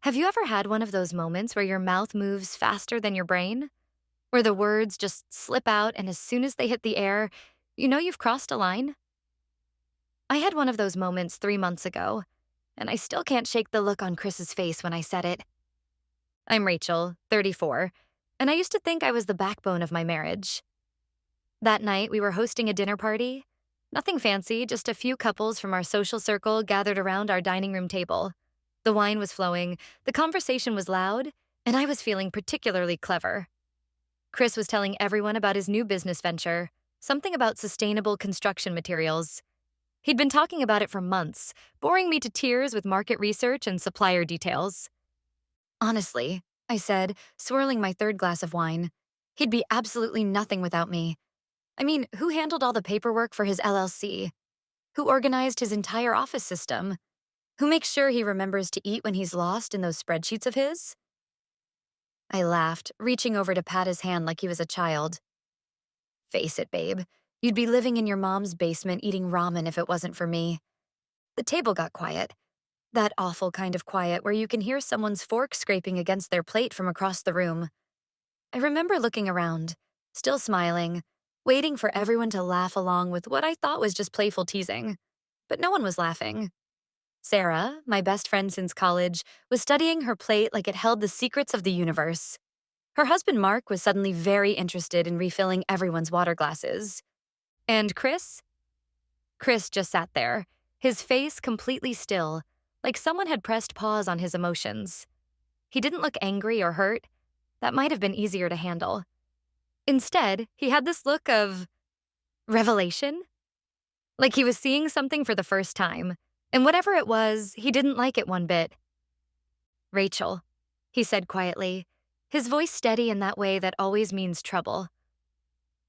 Have you ever had one of those moments where your mouth moves faster than your brain? Where the words just slip out and as soon as they hit the air, you know you've crossed a line? I had one of those moments 3 months ago, and I still can't shake the look on Chris's face when I said it. I'm Rachel, 34, and I used to think I was the backbone of my marriage. That night, we were hosting a dinner party. Nothing fancy, just a few couples from our social circle gathered around our dining room table. The wine was flowing, the conversation was loud, and I was feeling particularly clever. Chris was telling everyone about his new business venture, something about sustainable construction materials. He'd been talking about it for months, boring me to tears with market research and supplier details. Honestly, I said, swirling my third glass of wine, he'd be absolutely nothing without me. I mean, who handled all the paperwork for his LLC? Who organized his entire office system? Who makes sure he remembers to eat when he's lost in those spreadsheets of his? I laughed, reaching over to pat his hand like he was a child. Face it, babe. You'd be living in your mom's basement eating ramen if it wasn't for me. The table got quiet. That awful kind of quiet where you can hear someone's fork scraping against their plate from across the room. I remember looking around, still smiling, waiting for everyone to laugh along with what I thought was just playful teasing. But no one was laughing. Sarah, my best friend since college, was studying her plate like it held the secrets of the universe. Her husband Mark was suddenly very interested in refilling everyone's water glasses. And Chris? Chris just sat there, his face completely still, like someone had pressed pause on his emotions. He didn't look angry or hurt. That might have been easier to handle. Instead, he had this look of revelation, like he was seeing something for the first time, and whatever it was, he didn't like it one bit. Rachel, he said quietly, his voice steady in that way that always means trouble.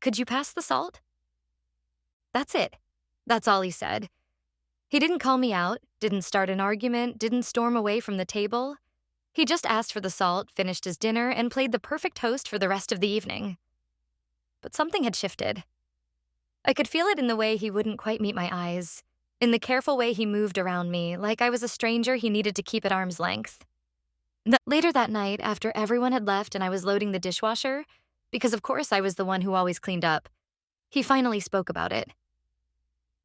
Could you pass the salt? That's it. That's all he said. He didn't call me out, didn't start an argument, didn't storm away from the table. He just asked for the salt, finished his dinner, and played the perfect host for the rest of the evening. But something had shifted. I could feel it in the way he wouldn't quite meet my eyes, in the careful way he moved around me, like I was a stranger he needed to keep at arm's length. Later that night, after everyone had left and I was loading the dishwasher, because of course I was the one who always cleaned up, he finally spoke about it.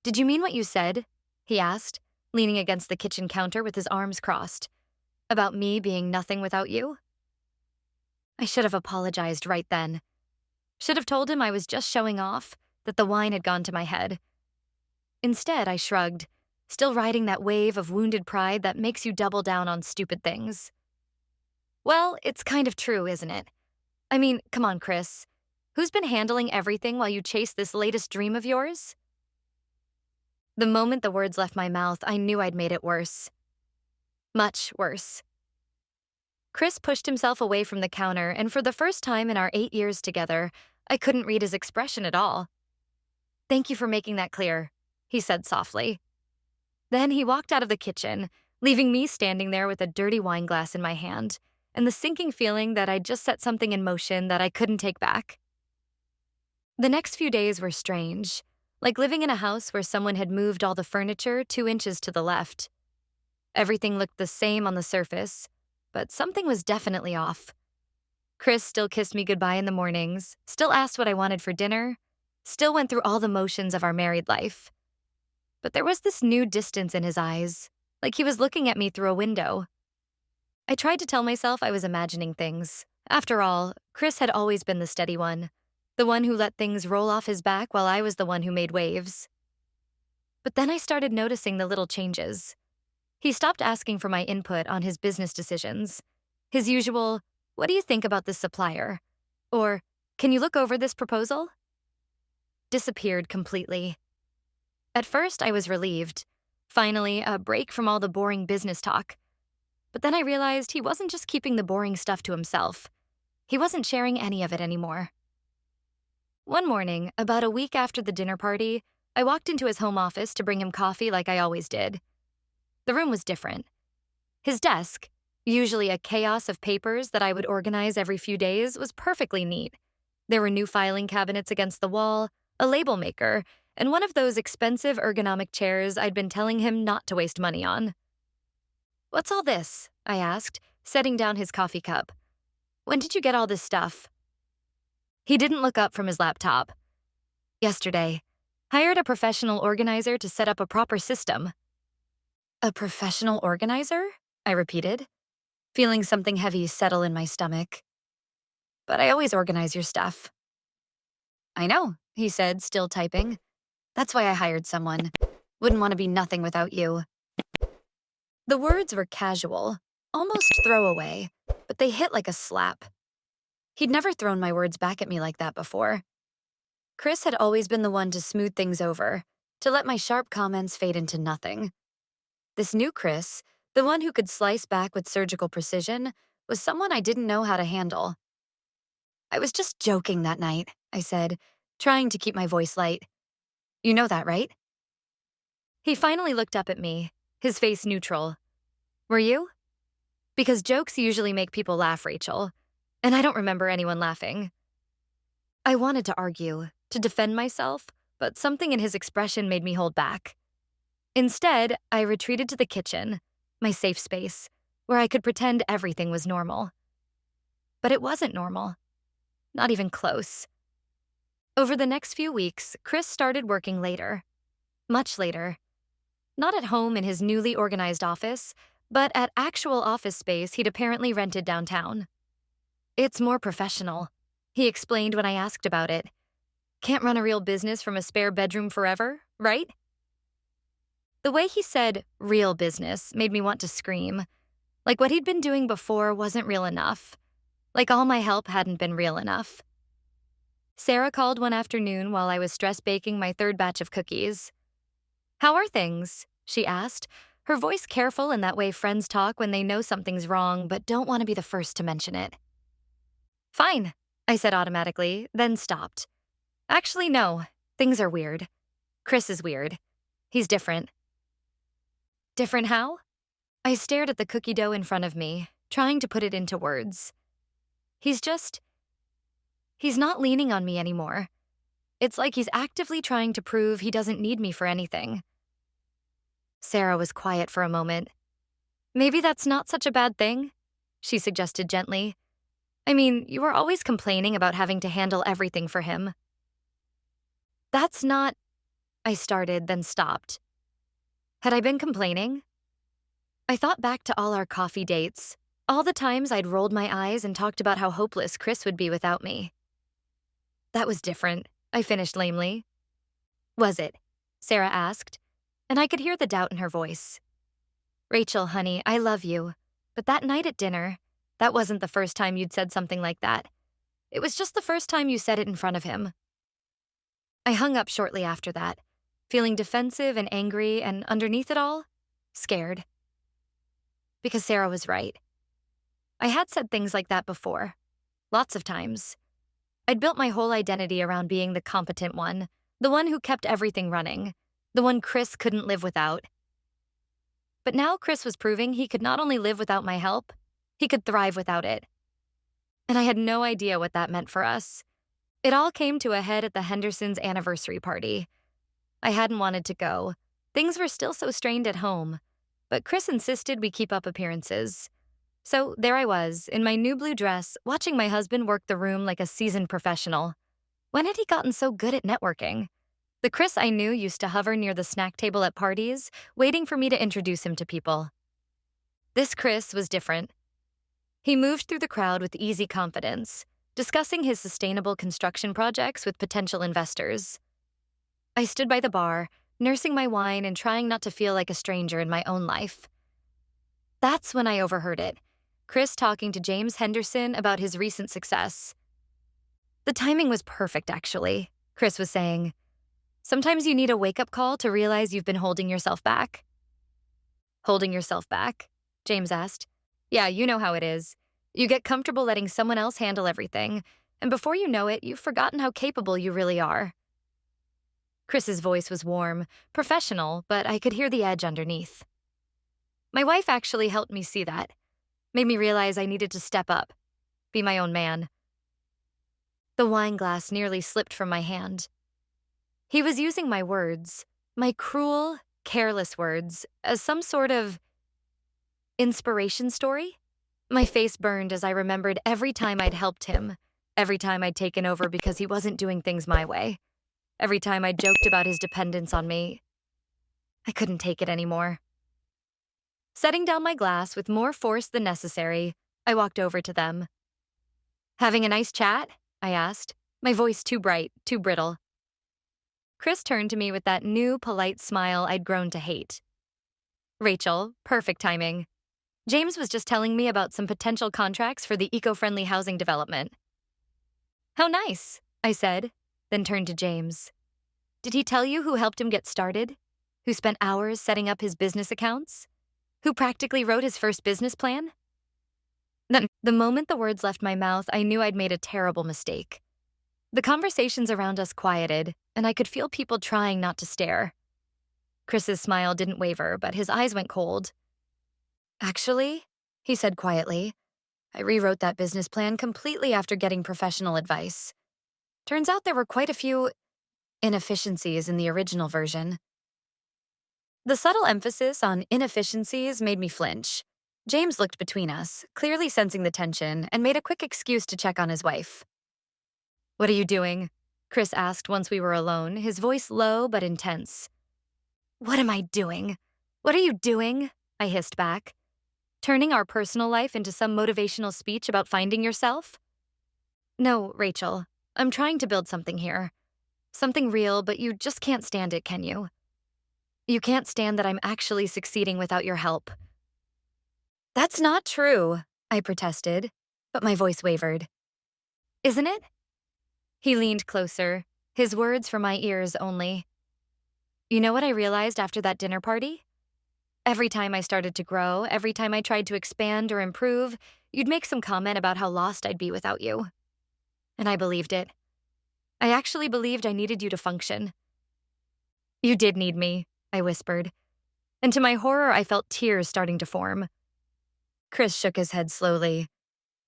Did you mean what you said? He asked, leaning against the kitchen counter with his arms crossed. About me being nothing without you? I should have apologized right then. Should have told him I was just showing off, that the wine had gone to my head. Instead, I shrugged, still riding that wave of wounded pride that makes you double down on stupid things. Well, it's kind of true, isn't it? I mean, come on, Chris. Who's been handling everything while you chase this latest dream of yours? The moment the words left my mouth, I knew I'd made it worse. Much worse. Chris pushed himself away from the counter, and for the first time in our 8 years together, I couldn't read his expression at all. Thank you for making that clear, he said softly. Then he walked out of the kitchen, leaving me standing there with a dirty wine glass in my hand, and the sinking feeling that I'd just set something in motion that I couldn't take back. The next few days were strange, like living in a house where someone had moved all the furniture 2 inches to the left. Everything looked the same on the surface, but something was definitely off. Chris still kissed me goodbye in the mornings, still asked what I wanted for dinner, still went through all the motions of our married life. But there was this new distance in his eyes, like he was looking at me through a window. I tried to tell myself I was imagining things. After all, Chris had always been the steady one, the one who let things roll off his back while I was the one who made waves. But then I started noticing the little changes. He stopped asking for my input on his business decisions. His usual, "What do you think about this supplier?" Or, "Can you look over this proposal?" disappeared completely. At first, I was relieved. Finally, a break from all the boring business talk. But then I realized he wasn't just keeping the boring stuff to himself. He wasn't sharing any of it anymore. One morning, about a week after the dinner party, I walked into his home office to bring him coffee like I always did. The room was different. His desk, usually a chaos of papers that I would organize every few days, was perfectly neat. There were new filing cabinets against the wall, a label maker, and one of those expensive ergonomic chairs I'd been telling him not to waste money on. "What's all this?" I asked, setting down his coffee cup. When did you get all this stuff? He didn't look up from his laptop. Yesterday. Hired a professional organizer to set up a proper system. A professional organizer? I repeated, feeling something heavy settle in my stomach. But I always organize your stuff. I know, he said, still typing. That's why I hired someone. Wouldn't want to be nothing without you. The words were casual, almost throwaway, but they hit like a slap. He'd never thrown my words back at me like that before. Chris had always been the one to smooth things over, to let my sharp comments fade into nothing. This new Chris, the one who could slice back with surgical precision, was someone I didn't know how to handle. I was just joking that night, I said, trying to keep my voice light. You know that, right? He finally looked up at me, his face neutral. Were you? Because jokes usually make people laugh, Rachel, and I don't remember anyone laughing. I wanted to argue, to defend myself, but something in his expression made me hold back. Instead, I retreated to the kitchen, my safe space, where I could pretend everything was normal. But it wasn't normal. Not even close. Over the next few weeks, Chris started working later. Much later. Not at home in his newly organized office, but at actual office space he'd apparently rented downtown. It's more professional, he explained when I asked about it. Can't run a real business from a spare bedroom forever, right? The way he said real business made me want to scream. Like what he'd been doing before wasn't real enough. Like all my help hadn't been real enough. Sarah called one afternoon while I was stress baking my third batch of cookies. How are things? She asked, her voice careful in that way friends talk when they know something's wrong but don't want to be the first to mention it. Fine, I said automatically, then stopped. Actually, no, things are weird. Chris is weird. He's different. Different how? I stared at the cookie dough in front of me, trying to put it into words. He's not leaning on me anymore. It's like he's actively trying to prove he doesn't need me for anything. Sarah was quiet for a moment. Maybe that's not such a bad thing, she suggested gently. I mean, you were always complaining about having to handle everything for him. That's not, I started, then stopped. Had I been complaining? I thought back to all our coffee dates, all the times I'd rolled my eyes and talked about how hopeless Chris would be without me. That was different, I finished lamely. Was it? Sarah asked, and I could hear the doubt in her voice. Rachel, honey, I love you, but that night at dinner, that wasn't the first time you'd said something like that. It was just the first time you said it in front of him. I hung up shortly after that, feeling defensive and angry, and underneath it all, scared. Because Sarah was right. I had said things like that before, lots of times. I'd built my whole identity around being the competent one, the one who kept everything running, the one Chris couldn't live without. But now Chris was proving he could not only live without my help, he could thrive without it. And I had no idea what that meant for us. It all came to a head at the Hendersons' anniversary party. I hadn't wanted to go. Things were still so strained at home, but Chris insisted we keep up appearances. So there I was, in my new blue dress, watching my husband work the room like a seasoned professional. When had he gotten so good at networking? The Chris I knew used to hover near the snack table at parties, waiting for me to introduce him to people. This Chris was different. He moved through the crowd with easy confidence, discussing his sustainable construction projects with potential investors. I stood by the bar, nursing my wine and trying not to feel like a stranger in my own life. That's when I overheard it, Chris talking to James Henderson about his recent success. The timing was perfect, actually, Chris was saying. Sometimes you need a wake-up call to realize you've been holding yourself back. Holding yourself back? James asked. Yeah, you know how it is. You get comfortable letting someone else handle everything, and before you know it, you've forgotten how capable you really are. Chris's voice was warm, professional, but I could hear the edge underneath. My wife actually helped me see that, made me realize I needed to step up, be my own man. The wine glass nearly slipped from my hand. He was using my words, my cruel, careless words, as some sort of inspiration story? My face burned as I remembered every time I'd helped him, every time I'd taken over because he wasn't doing things my way, every time I joked about his dependence on me. I couldn't take it anymore. Setting down my glass with more force than necessary, I walked over to them. "Having a nice chat?" I asked, my voice too bright, too brittle. Chris turned to me with that new, polite smile I'd grown to hate. "Rachel, perfect timing. James was just telling me about some potential contracts for the eco-friendly housing development." "How nice," I said, then turned to James. "Did he tell you who helped him get started? Who spent hours setting up his business accounts? Who practically wrote his first business plan?" The moment the words left my mouth, I knew I'd made a terrible mistake. The conversations around us quieted, and I could feel people trying not to stare. Chris's smile didn't waver, but his eyes went cold. "Actually," he said quietly, "I rewrote that business plan completely after getting professional advice. Turns out there were quite a few inefficiencies in the original version." The subtle emphasis on inefficiencies made me flinch. James looked between us, clearly sensing the tension, and made a quick excuse to check on his wife. "What are you doing?" Chris asked once we were alone, his voice low but intense. "What am I doing? What are you doing?" I hissed back. "Turning our personal life into some motivational speech about finding yourself?" "No, Rachel. I'm trying to build something here. Something real, but you just can't stand it, can you? You can't stand that I'm actually succeeding without your help." "That's not true," I protested, but my voice wavered. "Isn't it?" He leaned closer, his words for my ears only. "You know what I realized after that dinner party? Every time I started to grow, every time I tried to expand or improve, you'd make some comment about how lost I'd be without you. And I believed it. I actually believed I needed you to function." "You did need me," I whispered. And to my horror, I felt tears starting to form. Chris shook his head slowly.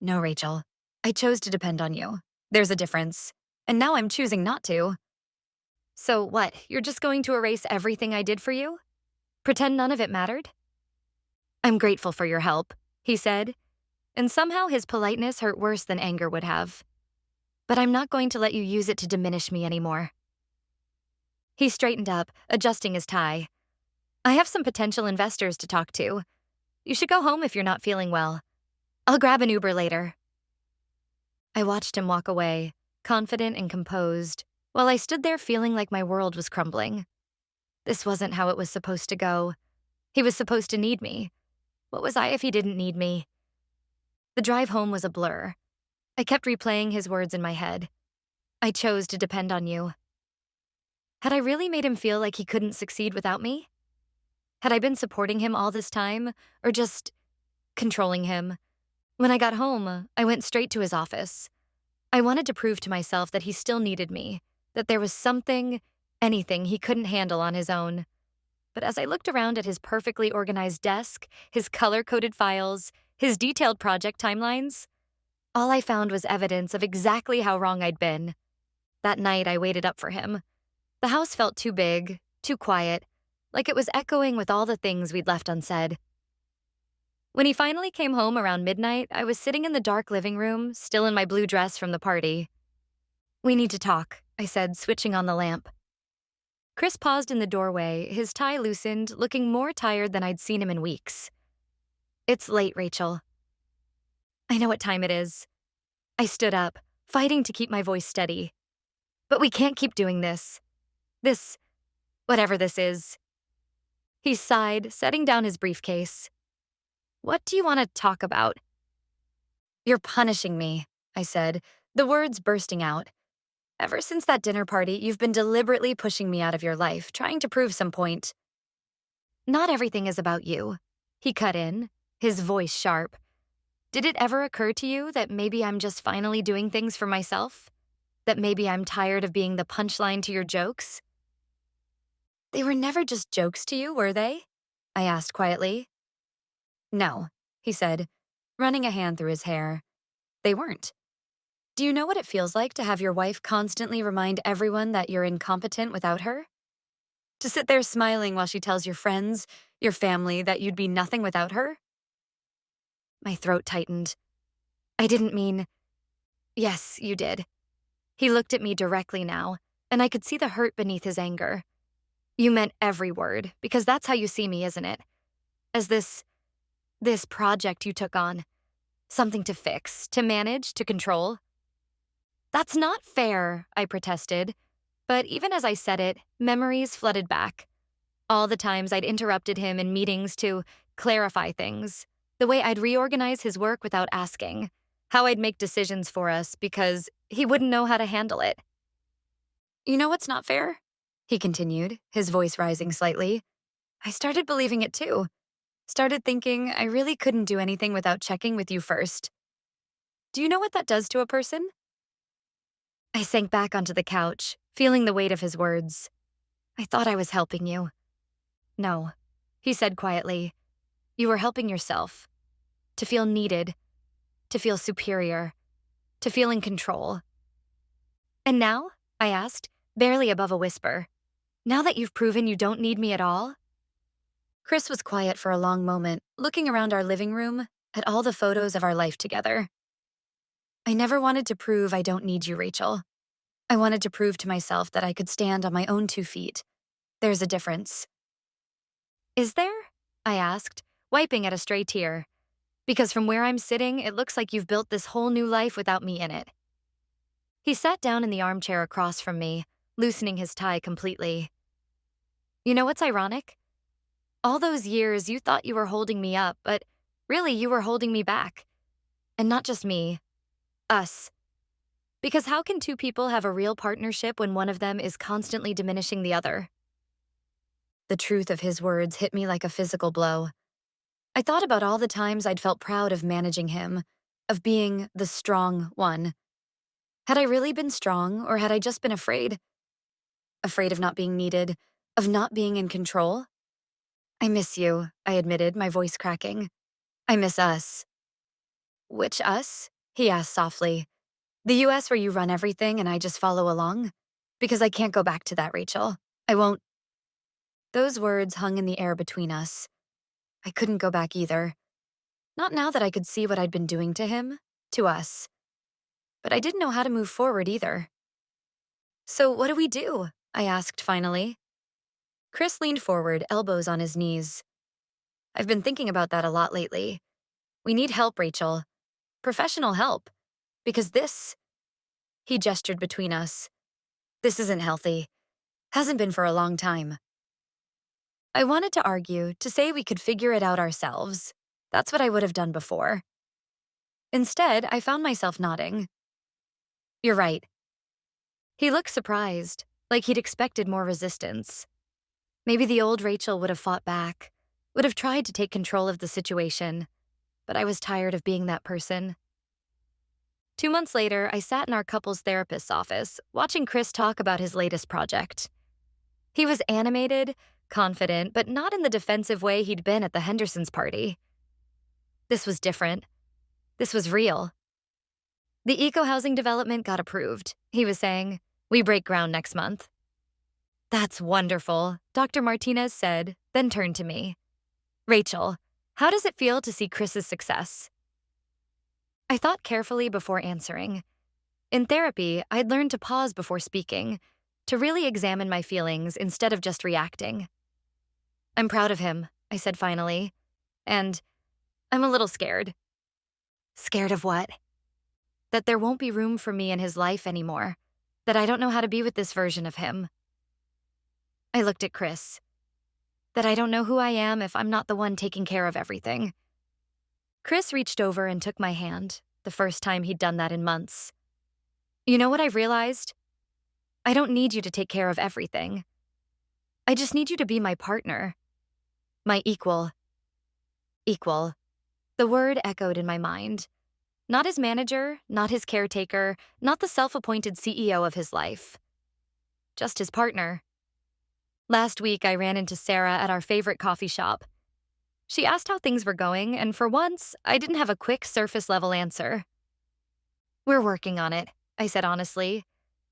"No, Rachel. I chose to depend on you. There's a difference. And now I'm choosing not to." "So what, you're just going to erase everything I did for you? Pretend none of it mattered?" "I'm grateful for your help," he said, and somehow his politeness hurt worse than anger would have. "But I'm not going to let you use it to diminish me anymore." He straightened up, adjusting his tie. "I have some potential investors to talk to. You should go home if you're not feeling well. I'll grab an Uber later." I watched him walk away, confident and composed, while I stood there feeling like my world was crumbling. This wasn't how it was supposed to go. He was supposed to need me. What was I if he didn't need me? The drive home was a blur. I kept replaying his words in my head. "I chose to depend on you." Had I really made him feel like he couldn't succeed without me? Had I been supporting him all this time, or just controlling him? When I got home, I went straight to his office. I wanted to prove to myself that he still needed me, that there was something, anything he couldn't handle on his own. But as I looked around at his perfectly organized desk, his color-coded files, his detailed project timelines, all I found was evidence of exactly how wrong I'd been. That night, I waited up for him. The house felt too big, too quiet, like it was echoing with all the things we'd left unsaid. When he finally came home around midnight, I was sitting in the dark living room, still in my blue dress from the party. "We need to talk," I said, switching on the lamp. Chris paused in the doorway, his tie loosened, looking more tired than I'd seen him in weeks. "It's late, Rachel." "I know what time it is." I stood up, fighting to keep my voice steady. "But we can't keep doing this. This, whatever this is." He sighed, setting down his briefcase. "What do you want to talk about?" "You're punishing me," I said, the words bursting out. "Ever since that dinner party, you've been deliberately pushing me out of your life, trying to prove some point." "Not everything is about you," he cut in, his voice sharp. "Did it ever occur to you that maybe I'm just finally doing things for myself? That maybe I'm tired of being the punchline to your jokes?" "They were never just jokes to you, were they?" I asked quietly. "No," he said, running a hand through his hair. "They weren't. Do you know what it feels like to have your wife constantly remind everyone that you're incompetent without her? To sit there smiling while she tells your friends, your family, that you'd be nothing without her?" My throat tightened. I didn't mean. Yes, you did. He looked at me directly now, and I could see the hurt beneath his anger. You meant every word, because that's how you see me, isn't it? As this project you took on. Something to fix, to manage, to control. That's not fair, I protested. But even as I said it, memories flooded back. All the times I'd interrupted him in meetings to clarify things, the way I'd reorganize his work without asking, how I'd make decisions for us because he wouldn't know how to handle it. You know what's not fair? He continued, his voice rising slightly. I started believing it too. Started thinking I really couldn't do anything without checking with you first. Do you know what that does to a person? I sank back onto the couch, feeling the weight of his words. I thought I was helping you. No, he said quietly. You were helping yourself. To feel needed. To feel superior. To feel in control. And now? I asked, barely above a whisper. Now that you've proven you don't need me at all? Chris was quiet for a long moment, looking around our living room at all the photos of our life together. I never wanted to prove I don't need you, Rachel. I wanted to prove to myself that I could stand on my own 2 feet. There's a difference. Is there? I asked, wiping at a stray tear. Because from where I'm sitting, it looks like you've built this whole new life without me in it. He sat down in the armchair across from me, loosening his tie completely. You know what's ironic? All those years you thought you were holding me up, but really you were holding me back. And not just me. Us. Because how can 2 people have a real partnership when one of them is constantly diminishing the other? The truth of his words hit me like a physical blow. I thought about all the times I'd felt proud of managing him, of being the strong one. Had I really been strong, or had I just been afraid? Afraid of not being needed, of not being in control? I miss you, I admitted, my voice cracking. I miss us. Which us? He asked softly. The US where you run everything and I just follow along? Because I can't go back to that, Rachel. I won't. Those words hung in the air between us. I couldn't go back either. Not now that I could see what I'd been doing to him, to us. But I didn't know how to move forward either. So what do we do? I asked finally. Chris leaned forward, elbows on his knees. I've been thinking about that a lot lately. We need help, Rachel. Professional help. Because this, he gestured between us. This isn't healthy. Hasn't been for a long time. I wanted to argue, to say we could figure it out ourselves. That's what I would have done before. Instead, I found myself nodding. You're right. He looked surprised, like he'd expected more resistance. Maybe the old Rachel would have fought back, would have tried to take control of the situation, but I was tired of being that person. 2 months later, I sat in our couples therapist's office, watching Chris talk about his latest project. He was animated, confident, but not in the defensive way he'd been at the Hendersons' party. This was different. This was real. The eco-housing development got approved, he was saying. We break ground next month. That's wonderful, Dr. Martinez said, then turned to me. Rachel, how does it feel to see Chris's success? I thought carefully before answering. In therapy, I'd learned to pause before speaking, to really examine my feelings instead of just reacting. I'm proud of him, I said finally, and I'm a little scared. Scared of what? That there won't be room for me in his life anymore, that I don't know how to be with this version of him. I looked at Chris. That I don't know who I am if I'm not the one taking care of everything. Chris reached over and took my hand, the first time he'd done that in months. You know what I've realized? I don't need you to take care of everything. I just need you to be my partner. My equal. Equal. The word echoed in my mind. Not his manager, not his caretaker, not the self-appointed CEO of his life. Just his partner. Last week, I ran into Sarah at our favorite coffee shop. She asked how things were going, and for once, I didn't have a quick surface-level answer. We're working on it, I said honestly.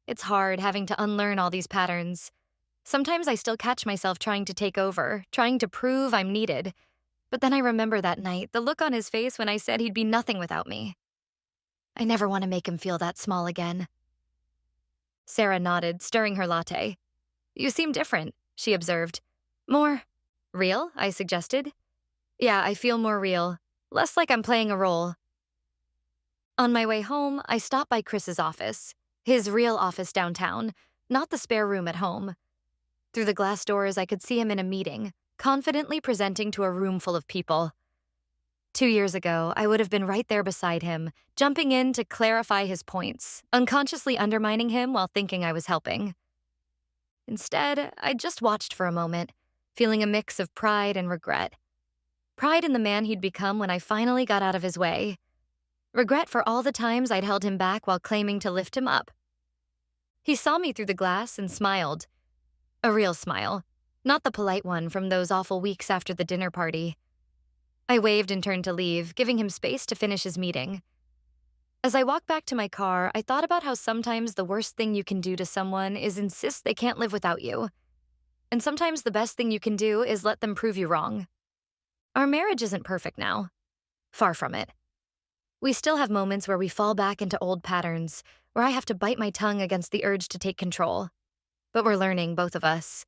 It's hard having to unlearn all these patterns. Sometimes I still catch myself trying to take over, trying to prove I'm needed. But then I remember that night, the look on his face when I said he'd be nothing without me. I never want to make him feel that small again. Sarah nodded, stirring her latte. You seem different, she observed. More real, I suggested. Yeah, I feel more real. Less like I'm playing a role. On my way home, I stopped by Chris's office, his real office downtown, not the spare room at home. Through the glass doors, I could see him in a meeting, confidently presenting to a room full of people. 2 years ago, I would have been right there beside him, jumping in to clarify his points, unconsciously undermining him while thinking I was helping. Instead, I just watched for a moment, feeling a mix of pride and regret. Pride in the man he'd become when I finally got out of his way. Regret for all the times I'd held him back while claiming to lift him up. He saw me through the glass and smiled. A real smile, not the polite one from those awful weeks after the dinner party. I waved and turned to leave, giving him space to finish his meeting. As I walked back to my car, I thought about how sometimes the worst thing you can do to someone is insist they can't live without you. And sometimes the best thing you can do is let them prove you wrong. Our marriage isn't perfect now. Far from it. We still have moments where we fall back into old patterns, where I have to bite my tongue against the urge to take control. But we're learning, both of us.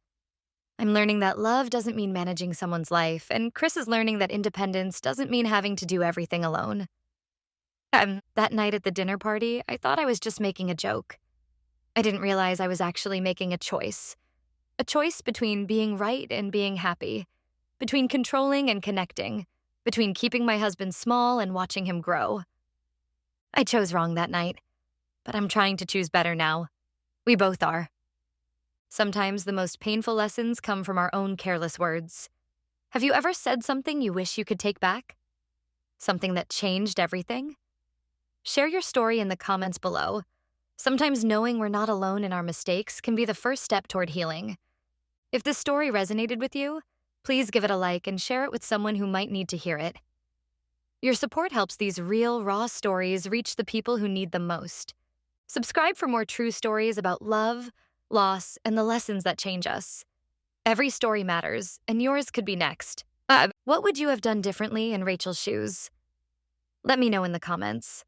I'm learning that love doesn't mean managing someone's life, and Chris is learning that independence doesn't mean having to do everything alone. That night at the dinner party, I thought I was just making a joke. I didn't realize I was actually making a choice. A choice between being right and being happy, between controlling and connecting, between keeping my husband small and watching him grow. I chose wrong that night, but I'm trying to choose better now. We both are. Sometimes the most painful lessons come from our own careless words. Have you ever said something you wish you could take back? Something that changed everything? Share your story in the comments below. Sometimes knowing we're not alone in our mistakes can be the first step toward healing. If this story resonated with you, please give it a like and share it with someone who might need to hear it. Your support helps these real, raw stories reach the people who need them most. Subscribe for more true stories about love, loss, and the lessons that change us. Every story matters, and yours could be next. What would you have done differently in Rachel's shoes? Let me know in the comments.